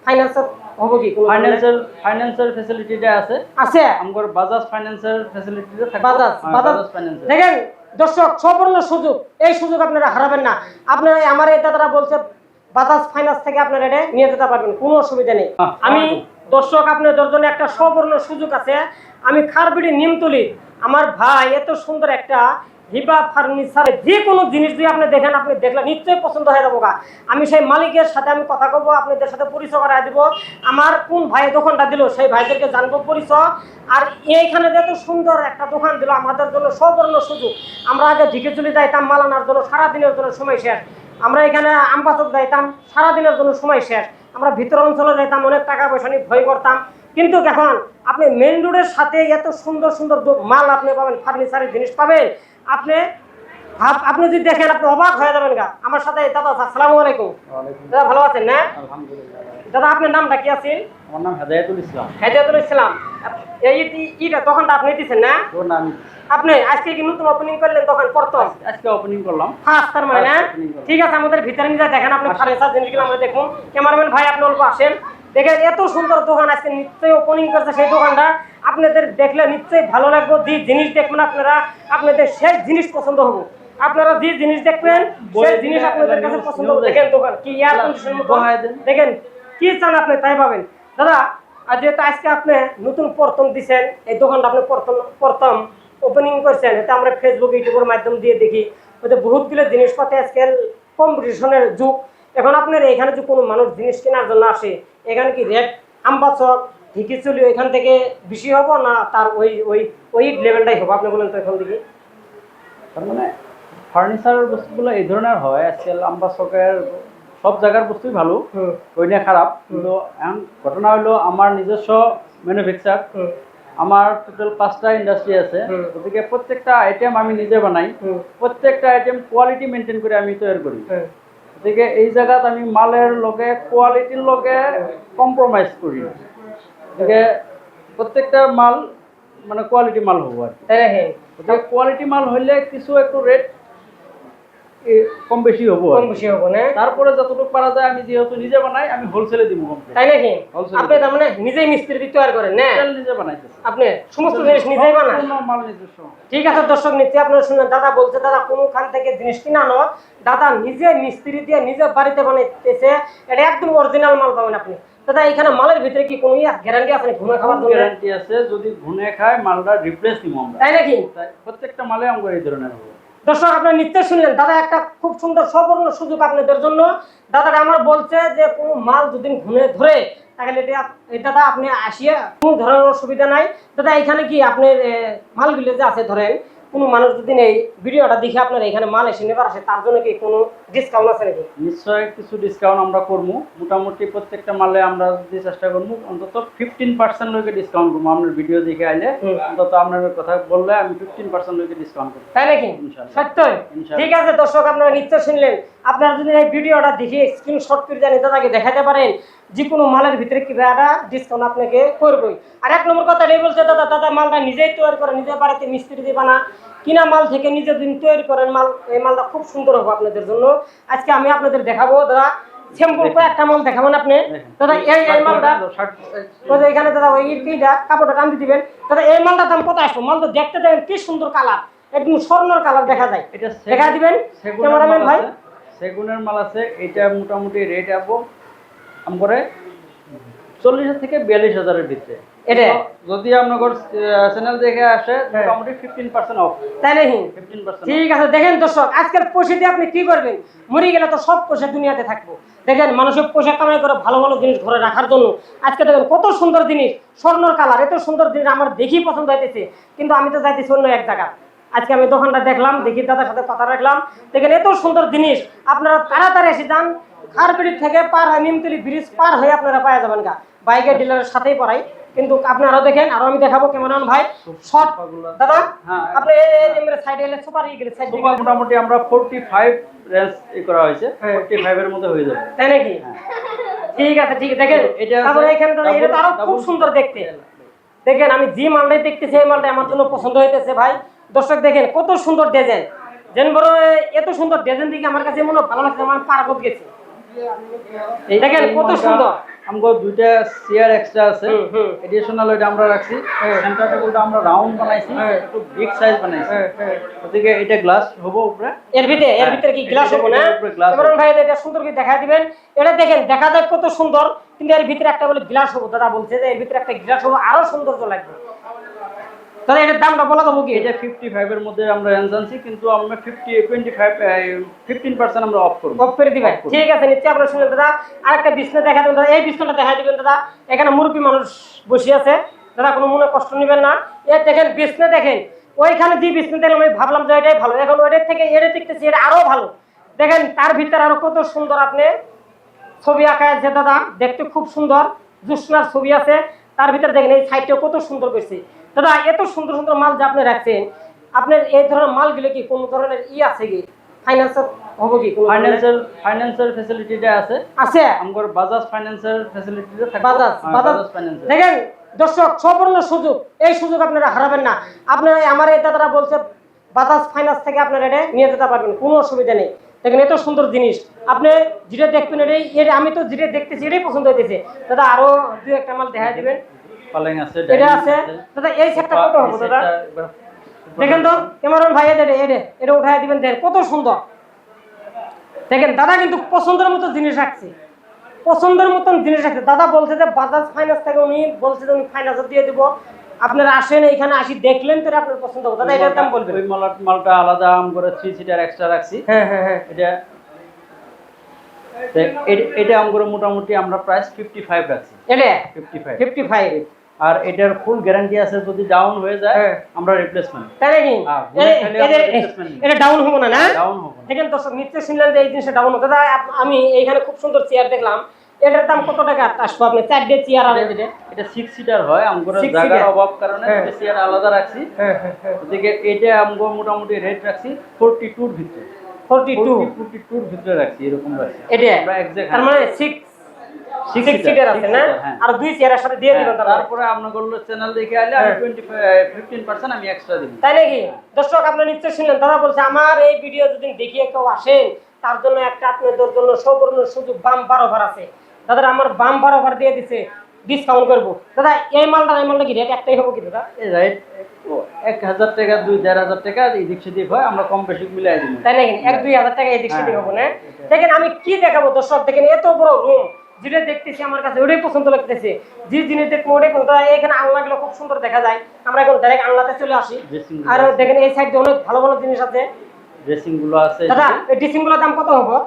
finance হবে কি কোনো ফাইন্যান্সিয়াল ফ্যাসিলিটিটা আছে আমগর বাজাজ ফাইন্যান্সিয়াল ফ্যাসিলিটিতে থাকে বাজাজ ফাইন্যান্স দেখেন দর্শক সুবর্ণ সুযোগ এই সুযোগ আপনারা হারাবেন না আপনারা আমার এটা তারা বলছে বাজাজ ফাইন্যান্স থেকে আপনারা এটা নিয়ে যেতে পারবেন কোনো অসুবিধা নেই আমি দর্শক আপনাদের জন্য একটা সুবর্ণ সুযোগ আছে আমি খারবিড়ি নিমতলি আমার ভাই এত সুন্দর একটা হিবা ফার্নিচার যে কোনো জিনিস যদি আপনি দেখেন আপনি দেখলে নিশ্চয়ই পছন্দ হয়ে যাবো আমি সেই মালিকের সাথে আমি কথা বলবো আপনাদের সাথে পরিচয় করাই দিব আমার কোন ভাই দোকানটা দিল সেই ভাইদেরকে জানবো পরিচয় আর এইখানে যে এত সুন্দর একটা দোকান দিল আমাদের জন্য সুবর্ণ সুযোগ আমরা আগে ঢিকে চলে যাইতাম মাল আনার জন্য সারাদিনের জন্য সময় শেষ আমরা এখানে আমবাচক যাইতাম সারাদিনের জন্য সময় শেষ আমরা ভিতর অঞ্চলে যাইতাম অনেক টাকা পয়সা নিয়ে ভয় করতাম কিন্তু এখন আপনি মেইন রোডের সাথে এত সুন্দর সুন্দর মাল আপনি পাবেন ফার্নিচারের জিনিস পাবেন আপনি যদি দেখেন আপনি অবাক হয়ে যাবেন গা আমার সাথে দাদা আসসালামু আলাইকুম দাদা ভালো আছেন না আলহামদুলিল্লাহ দাদা আপনার নামটা কি আছে আমার নাম হেদায়েতুল ইসলাম এইটা দোকানটা আপনি দিয়েছেন না আপনি আজকে কি নতুন ওপেনিং করলেন দোকান প্রথম আজকে ওপেনিং করলাম ফার্স্ট তার মানে না ঠিক আছে আমাদের ভিতরে নিয়ে দেখেন আপনি ফার্নিচার জিনিসগুলো আমরা দেখুন ক্যামেরাম্যান ভাই আপনি অল্প আসেন দেখেন এত সুন্দর দোকান আজকে নিশ্চয়ই ওপেনিং করছে সেই দোকানটা আপনাদের দেখলে নিশ্চয়ই ভালো লাগবে যে জিনিস দেখবেন আপনারা আপনাদের সেই জিনিস পছন্দ হবে আপনারা যে জিনিস দেখবেন সেই জিনিস আপনাদের কাছে পছন্দ হবে দেখেন দোকান কি এয়ার কন্ডিশন দেখেন কি চান আপনি তাই পাবেন দাদা আর যেহেতু আজকে আপনি নতুন প্রথম দিচ্ছেন এই দোকানটা আপনি প্রথম ওপেনিং করছেন এটা আমরা ফেসবুক ইউটিউবের মাধ্যম দিয়ে দেখি ওতে বহুতগুলো জিনিসপাতি আজকাল কম্পিটিশনের যুগ এখন আপনার এখানে যে কোনো মানুষ জিনিস কেনার জন্য আসে এখানে কি রেট আমবাচক ঠিকই চলি এখান থেকে বেশি হবো না তার ওই ওই ওই লেভেলটাই হবে আপনি বলেন তো এখন থেকে তার মানে ফার্নিচারের বস্তুগুলো এই ধরনের হয় আজকাল আমবাচকের সব জায়গার বস্তুই ভালো ওই নিয়ে খারাপ কিন্তু ঘটনা হলো আমার নিজস্ব ম্যানুফ্যাকচার আমার টোটাল 5টা ইন্ডাস্ট্রি আছে ওদিকে প্রত্যেকটা আইটেম আমি নিজে বানাই প্রত্যেকটা আইটেম কোয়ালিটি মেনটেন করে আমি তৈরি করি ওদিকে এই জায়গাত আমি মালের লগে কোয়ালিটির লগে কম্প্রোমাইজ করি ওদিকে প্রত্যেকটা মাল মানে কোয়ালিটি মাল হবো আর কি কোয়ালিটি মাল হইলে কিছু একটু রেট কম বেশি হবো না তারপরে যতটুকু পারা যায় আমি যেহেতু নিজে বানাই আমি হোলসেলে দিব তাই নাকি আপনি তার মানে নিজেই মিস্ত্রি তৈরি করেন না নিজে বানাইতেছি আপনি সমস্ত জিনিস নিজেই বানান মাল নিজস্ব ঠিক আছে দর্শক নিশ্চয়ই আপনারা শুনলেন দাদা বলছে দাদা কোনখান থেকে জিনিস কিনানো দাদা নিজে মিস্ত্রি দিয়ে নিজে বাড়িতে বানাইতেছে এটা একদম অরিজিনাল মাল পাবেন আপনি দাদা এখানে মালের ভিতরে কি কোনো গ্যারান্টি আছে ঘুনে খাওয়ার জন্য গ্যারান্টি আছে যদি ঘুনে খায় মালটা রিপ্লেস দিব আমরা তাই নাকি প্রত্যেকটা মালে আমরা এই ধরনের হবে দর্শক আপনারা নিশ্চয় শুনলেন দাদা একটা খুব সুন্দর সুবর্ণ সুযোগ আপনাদের জন্য দাদাটা আমার বলছে যে কোনো মাল যদি ঘুরে ধরে তাহলে দাদা আপনি আসিয়া কোনো ধরনের অসুবিধা নাই দাদা এখানে কি আপনার মালগুলো যে আছে ধরেন কোনো মানুষ যদি এই ভিডিওটা দেখে আপনার এখানে মাল এসে নেবার আসে তার জন্য কি কোনো ডিসকাউন্ট আছে নাকি নিশ্চয়ই কিছু ডিসকাউন্ট আমরা করবো মোটামুটি প্রত্যেকটা মালে আমরা যদি চেষ্টা করবো অন্তত 15% লোকে ডিসকাউন্ট করবো আপনার ভিডিও দেখে আইলে অন্তত আপনার কথা বললে আমি 15% লোকে ডিসকাউন্ট করবো তাই নাকি সত্যই ঠিক আছে দর্শক আপনারা নিশ্চয় শুনলেন আপনারা যদি এই ভিডিওটা দেখে স্ক্রিনশট করে জানি দাদাকে দেখাতে পারেন যে কোনো মালের ভিতরে কি একটা ডিসকাউন্ট আপনাকে করবই আর এক নম্বর কথা এই বলছে দাদা মালটা নিজেই তৈরি করে নিজে বাড়িতে মিস্ত্রি দিয়ে বানা কিনা মাল থেকে নিজে দিন তৈরি করেন মাল এই মালটা খুব সুন্দর হবে আপনাদের জন্য আজকে আমি আপনাদের দেখাবো দাদা সিম্পল করে একটা মাল দেখাবেন আপনি দাদা এই মালটা এখানে দাদা ওই কিটা কাপড়টা টান দিয়ে দিবেন দাদা এই মালটার দাম কত আসবে মাল তো দেখতে দেখেন কি সুন্দর কালার একদম স্বর্ণের কালার দেখা যায় এটা দেখা দিবেন ক্যামেরাম্যান ভাই সেগুনের মাল আছে এটা মোটামুটি রেট আবো আমগরে 40,000 থেকে 42,000 এর ভিতরে এটা যদি আপনাদের চ্যানেল দেখে আসে মোটামুটি 15% অফ তাই নাকি 15% ঠিক আছে দেখেন দর্শক আজকের পয়সা দিয়ে আপনি কি করবেন মরে গেলে তো সব পয়সা দুনিয়াতে থাকবো দেখেন মানুষের পয়সা কামাই করে ভালো ভালো জিনিস ঘরে রাখার জন্য আজকে দেখেন কত সুন্দর জিনিস স্বর্ণর কালার এত সুন্দর জিনিস আমার দেখি পছন্দ হইতেছে কিন্তু আমি তো যাইতেছি অন্য এক জায়গা আজকে আমি দোকানটা দেখলাম দেখি দাদার সাথে কথা রাখলাম দেখেন এত সুন্দর জিনিস আপনারা তাড়াতাড়ি এসে যান খারবিড়ি থেকে পার হয় নিমতলি ব্রিজ পার হয়ে আপনারা পাওয়া যাবেন গা বাইকের ডিলারের সাথেই পড়াই কিন্তু আপনারাও দেখেন আর আমি দেখাবো ক্যামেরাম্যান ভাই শর্ট দাদা আপনি এই সাইডে এলে সুপার গেলে সাইড মোটামুটি আমরা 45 রেঞ্জ করা হয়েছে 45 এর মধ্যে হয়ে যাবে তাই নাকি ঠিক আছে দেখেন তারপরে এখানে এটা তো আরো খুব সুন্দর দেখতে দেখেন আমি যে মালটাই দেখতেছি এই মালটা আমার জন্য পছন্দ হইতেছে ভাই দর্শক দেখেন কত সুন্দর ডিজাইন যেন বড় এত সুন্দর ডিজাইন দেখে আমার কাছে মনে ভালো লাগছে আমার পার্বত গেছি দেখেন কত সুন্দর আমগো দুইটা চেয়ার এক্সট্রা আছে এডিশনাল ওইটা আমরা রাখছি সেন্টার টেবিলটা আমরা রাউন্ড বানাইছি একটু বিগ সাইজ বানাইছি ওদিকে এটা গ্লাস হবে উপরে এর ভিতরে কি গ্লাস হবে না ইমরান ভাই এটা সুন্দর করে দেখায় দিবেন এটা দেখেন দেখা যায় কত সুন্দর কিন্তু এর ভিতরে একটা বলে গ্লাস হবে দাদা বলছে যে এর ভিতরে একটা গ্লাস হবে আরো সৌন্দর্য লাগবে তাহলে এটার দামটা বলা দেবো কি এটা 55 এর মধ্যে আমরা রেঞ্জ আনছি কিন্তু আমরা 15% আমরা অফ করব অফ করে দিবেন ঠিক আছে নিশ্চয়ই আপনারা শুনলেন দাদা আরেকটা বিছনা দেখা দেবেন দাদা এই বিছনাটা দেখা দিবেন দাদা এখানে মুরব্বী মানুষ বসে আছে দাদা কোনো মনে কষ্ট নেবেন না এই দেখেন বিছনা দেখেন ওইখানে যে বিছনা দেখলাম আমি ভাবলাম যে এটাই ভালো এখন ওইটার থেকে এটা দেখতেছি এটা আরো ভালো দেখেন তার ভিতরে আরো কত সুন্দর আপনি ছবি আঁকা আছে দাদা দেখতে খুব সুন্দর জোৎস্নার ছবি আছে তার ভিতরে দেখেন এই সাইডটাও কত সুন্দর করছে দাদা এত সুন্দর সুন্দর মাল যে আপনি রাখছেন আপনার এই ধরনের মালগুলো কি কোন ধরনের আছে কি ফাইন্যান্সার হবে কি কোন ফাইন্যান্সিয়াল ফ্যাসিলিটিটা আছে আছে আমগর বাজাজ ফাইন্যান্সিয়াল ফ্যাসিলিটিটা থাকে বাজাজ ফাইন্যান্স দেখেন দর্শক সুবর্ণ সুযোগ এই সুযোগ আপনারা হারাবেন না আপনারা আমার এই দাদারা বলছে বাজাজ ফাইন্যান্স থেকে আপনারা এটা নিয়ে যেতে পারবেন কোনো অসুবিধা নেই দেখেন এত সুন্দর জিনিস আপনি যেটা দেখবেন এটাই আমি তো যেটা দেখতেছি এটাই পছন্দ হইতেছে দাদা আরো দুই একটা মাল দেখা দিবেন পালেং আছে এটা আছে দাদা এই সেটটা কত হবে দাদা দেখেন তো ইমরান ভাই এটা উঠায় দিবেন দেখেন কত সুন্দর দেখেন দাদা কিন্তু পছন্দের মতো জিনিস রাখছে পছন্দের মতন জিনিস রাখছে দাদা বলছে যে বাজাজ ফাইন্যান্স থেকে উনি বলছে যে উনি ফাইন্যান্স দিয়ে দিব আপনারা আসেন এখানে আসি দেখলেন তো আপনার পছন্দ হবে দাদা এটার দাম বলবেন ওই মালটা আলাদা আম করে 3 সিটার এক্সট্রা রাখছি হ্যাঁ এটা আম করে মোটামুটি আমরা প্রাইস 55 রাখছি এটা 55 আর এটার ফুল গ্যারান্টি আছে যদি ডাউন হয়ে যায় আমরা রিপ্লেসমেন্ট তাই নাকি এটা ডাউন হবে না ডাউন হবে দেখেন দর্শক নিশ্চয় শুনলেন যে এই জিনিসটা ডাউন হবে দাদা আমি এইখানে খুব সুন্দর চেয়ার দেখলাম এটার দাম কত টাকা আসবে আপনি 4 ডে চেয়ার আর এটা 6 সিটার হয় আমগোর জায়গার অভাব কারণে এটা চেয়ার আলাদা রাখছি ওদিকে এটা আমগো মোটামুটি রেট রাখছি 42 এর ভিতরে 42 এর ভিতরে রাখছি এরকম রাখছি এটা আমরা এক্সাক্ট তার মানে 6 সিটার আছে না আর দুই চেয়ারের সাথে দিয়ে দিবেন তারপরে আপনাদের চ্যানেল দেখে আইলে আমি 15% আমি এক্সট্রা দিব তাই নাকি দর্শক আপনারা নিশ্চয় শুনলেন দাদা বলছে আমার এই ভিডিও যদি দেখিয়ে কেউ আসেন তার জন্য একটা আপনাদের জন্য সুবর্ণ সুযোগ বাম 12 ভার আছে দাদা আমার বাম 12 ভার দিয়ে দিছে ডিসকাউন্ট করব দাদা এই মালটা কি রেট একটাই হবে কি দাদা এই রাইট 1000 টাকা 2000 টাকা এদিক সেদিক হয় আমরা কম বেশি মিলাই দিই তাই নাকি 1-2000 টাকা এদিক সেদিক হবে না দেখেন আমি কি দেখাবো দর্শক দেখেন এত বড় রুম যেটা দেখতেছি আমার কাছে ওটাই পছন্দ লাগতেছে যে জিনিস দেখবো ওটাই পছন্দ এখানে আলনাগুলো খুব সুন্দর দেখা যায় আমরা এখন ডাইরেক্ট আলনাতে চলে আসি আর দেখেন এই সাইডে অনেক ভালো ভালো জিনিস আছে ড্রেসিং গুলো আছে দাদা এই ড্রেসিং গুলোর দাম কত হবে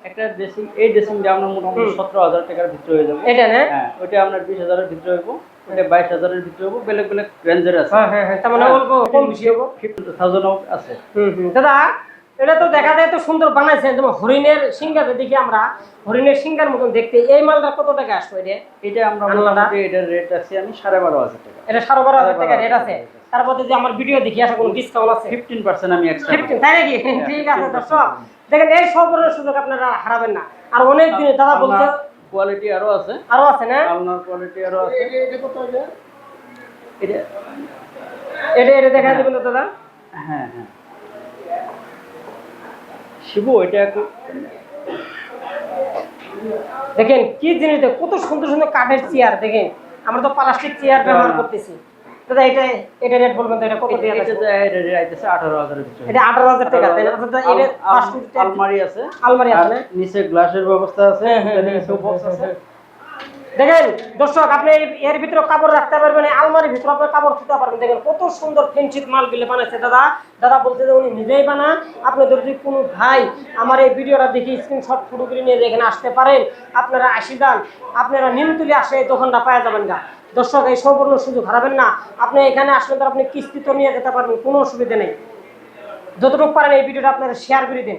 একটা ড্রেসিং এই ড্রেসিংটা আমরা মোটামুটি 17000 টাকার ভিতরে হয়ে যাবে এটা না হ্যাঁ ওটা আমরা 20000 এর ভিতরে হইব ওটা 22000 এর ভিতরে হইব বেলেগ বেলেগ রেঞ্জের আছে হ্যাঁ তার মানে অল্প কম বেশি হবে 50000 আছে দাদা এটা তো দেখা যায় তো সুন্দর বানাইছে যেমন হরিণের সিংহাতে দেখি আমরা হরিণের সিংহার মতন দেখতে এই মালটা কত টাকা আসবে এটা আমরা মোটামুটি এটার রেট আছে আমি 12500 টাকা এটা 12500 টাকা রেট আছে তারপরে যে আমার ভিডিও দেখি আসা কোনো ডিসকাউন্ট আছে 15% আমি এক্সট্রা 15 তাই নাকি ঠিক আছে দর্শক দেখেন এই সবরের সুযোগ আপনারা হারাবেন না আর অনেক দিন দাদা বলছে কোয়ালিটি আরো আছে না আলনার কোয়ালিটি আরো আছে এটা কত হবে এটা দেখা দিবেন দাদা হ্যাঁ শিবু এটা দেখেন কি জিনিস কত সুন্দর সুন্দর কাঠের চেয়ার দেখেন আমরা তো প্লাস্টিক চেয়ার ব্যবহার করতেছি দাদা এটা রেট বলবেন তো এটা কত দিয়ে আছে এটা রেট আইতেছে 18000 এর ভিতরে এটা 18000 টাকা তাই না দাদা এটা 5 ফুট আলমারি আছে আর নিচে গ্লাসের ব্যবস্থা আছে নিচে বক্স আছে দেখেন দর্শক আপনি এর ভিতরে কাপড় রাখতে পারবেন আলমারির ভিতরে আপনি কাপড় দিতে পারবেন দেখেন কত সুন্দর ফেন্সিড মালগুলো বানাইছে দাদা বলতে যে উনি নিজেই বানা আপনাদের যদি কোনো ভাই আমার এই ভিডিওটা দেখি স্ক্রিনশট ফটো করে নিয়ে এখানে আসতে পারেন আপনারা আসি যান আপনারা নিমতুলি আসে এই দোকানটা পাওয়া যাবেন না দর্শক এই সম্পূর্ণ সুযোগ হারাবেন না আপনি এখানে আসলে তো আপনি কিস্তি তো নিয়ে যেতে পারবেন কোনো অসুবিধা নেই যতটুকু পারেন এই ভিডিওটা আপনারা শেয়ার করে দিন